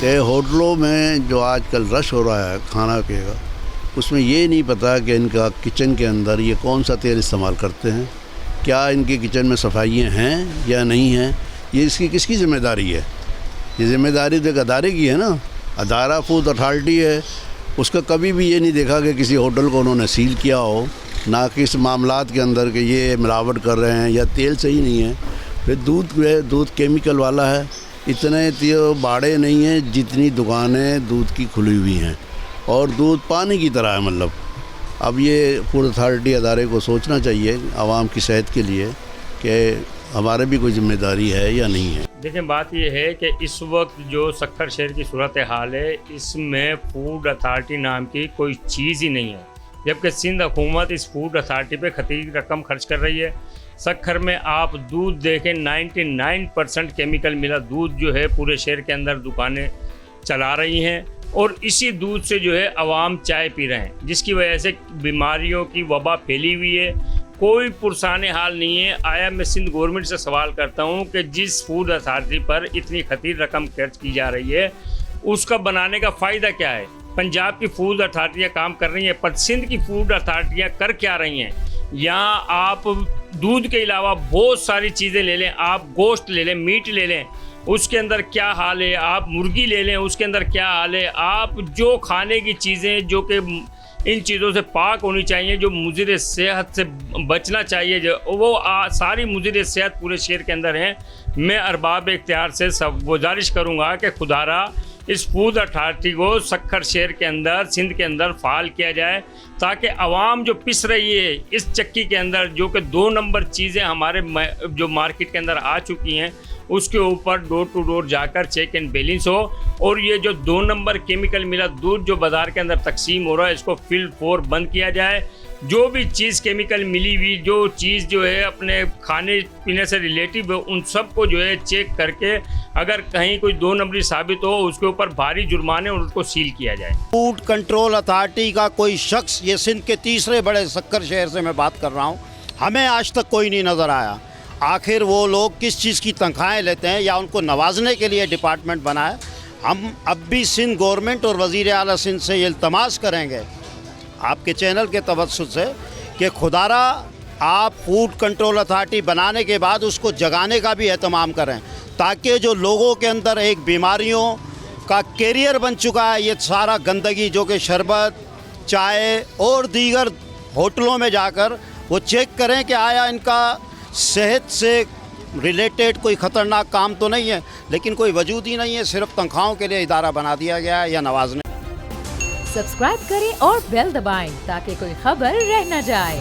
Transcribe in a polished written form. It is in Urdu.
کہ ہوٹلوں میں جو آج کل رش ہو رہا ہے کھانا کے کا، اس میں یہ نہیں پتہ کہ ان کا کچن کے اندر یہ کون سا تیل استعمال کرتے ہیں، کیا ان کے کچن میں صفائیاں ہیں یا نہیں ہیں، یہ اس کی کس کی ذمہ داری ہے؟ یہ ذمہ داری تو ایک ادارے کی ہے نا، ادارہ فوڈ اتھارٹی ہے، اس کا کبھی بھی یہ نہیں دیکھا کہ کسی ہوٹل کو انہوں نے سیل کیا ہو، نہ کہ اس معاملات کے اندر کہ یہ ملاوٹ کر رہے ہیں یا تیل صحیح نہیں ہے۔ پھر دودھ جو ہے دودھ کیمیکل والا ہے، اتنے باڑے نہیں ہیں جتنی دکانیں دودھ کی کھلی ہوئی ہیں، اور دودھ پانی کی طرح ہے مطلب۔ اب یہ فوڈ اتھارٹی ادارے کو سوچنا چاہیے عوام کی صحت کے لیے کہ ہمارے بھی کوئی ذمہ داری ہے یا نہیں ہے۔ دیکھیں بات یہ ہے کہ اس وقت جو سکھر شہر کی صورتحال ہے، اس میں فوڈ اتھارٹی نام کی کوئی چیز ہی نہیں ہے، جبکہ سندھ حکومت اس فوڈ اتھارٹی پہ خطیر رقم خرچ کر رہی ہے۔ سکھر میں آپ دودھ دیکھیں 99% کیمیکل ملا دودھ جو ہے پورے شہر کے اندر دکانیں چلا رہی ہیں، اور اسی دودھ سے جو ہے عوام چائے پی رہے ہیں، جس کی وجہ سے بیماریوں کی وبا پھیلی ہوئی ہے۔ کوئی پرسان حال نہیں ہے۔ آیا میں سندھ گورنمنٹ سے سوال کرتا ہوں کہ جس فوڈ اتھارٹی پر اتنی خطیر رقم خرچ کی جا رہی ہے، اس کا بنانے کا فائدہ کیا ہے؟ پنجاب کی فوڈ اتھارٹیاں کام کر رہی ہیں، پر سندھ کی فوڈ اتھارٹیاں کر کیا رہی ہیں؟ یہاں آپ دودھ کے علاوہ بہت ساری چیزیں لے لیں، آپ گوشت لے لیں، میٹ لے لیں، اس کے اندر کیا حال ہے، آپ مرغی لے لیں، اس کے اندر کیا حال ہے، آپ جو کھانے کی چیزیں جو کہ ان چیزوں سے پاک ہونی چاہیے، جو مضر صحت سے بچنا چاہیے، جو وہ ساری مضر صحت پورے شہر کے اندر ہیں۔ میں ارباب اختیار سے گزارش کروں گا کہ خدا را اس فوڈ اتھارٹی کو سکھر شہر کے اندر سندھ کے اندر فعال کیا جائے، تاکہ عوام جو پس رہی ہے اس چکی کے اندر، جو کہ 2 نمبر چیزیں ہمارے جو مارکیٹ کے اندر آ چکی ہیں، اس کے اوپر ڈور ٹو ڈور جا کر چیک اینڈ بیلنس ہو، اور یہ جو 2 نمبر کیمیکل ملا دودھ جو بازار کے اندر تقسیم ہو رہا ہے، اس کو فل فور بند کیا جائے۔ جو بھی چیز کیمیکل ملی ہوئی، جو چیز جو ہے اپنے کھانے پینے سے ریلیٹیو ہے، ان سب کو جو ہے چیک کر کے اگر کہیں کوئی 2 نمبری ثابت ہو، اس کے اوپر بھاری جرمانے اور اس کو سیل کیا جائے۔ فوڈ کنٹرول اتھارٹی کا کوئی شخص، یہ سندھ کے تیسرے بڑے سکھر شہر سے میں بات کر رہا ہوں، ہمیں آج تک کوئی نہیں نظر آیا۔ آخر وہ لوگ کس چیز کی تنخواہیں لیتے ہیں، یا ان کو نوازنے کے لیے ڈپارٹمنٹ بنا ہے؟ ہم اب بھی سندھ گورنمنٹ اور وزیر اعلیٰ سندھ سے یہ التماس کریں گے آپ کے چینل کے توسط سے کہ خدا را آپ فوڈ کنٹرول اتھارٹی بنانے کے بعد اس کو جگانے کا بھی اہتمام کریں، تاکہ جو لوگوں کے اندر ایک بیماریوں کا کیریئر بن چکا ہے، یہ سارا گندگی جو کہ شربت، چائے اور دیگر ہوٹلوں میں جا کر وہ چیک کریں کہ آیا ان کا صحت سے ریلیٹڈ کوئی خطرناک کام تو نہیں ہے، لیکن کوئی وجود ہی نہیں ہے، صرف تنخواہوں کے لیے ادارہ بنا دیا گیا ہے یا نوازنے۔ سبسکرائب کریں اور بیل دبائیں تاکہ کوئی خبر رہ نہ جائے۔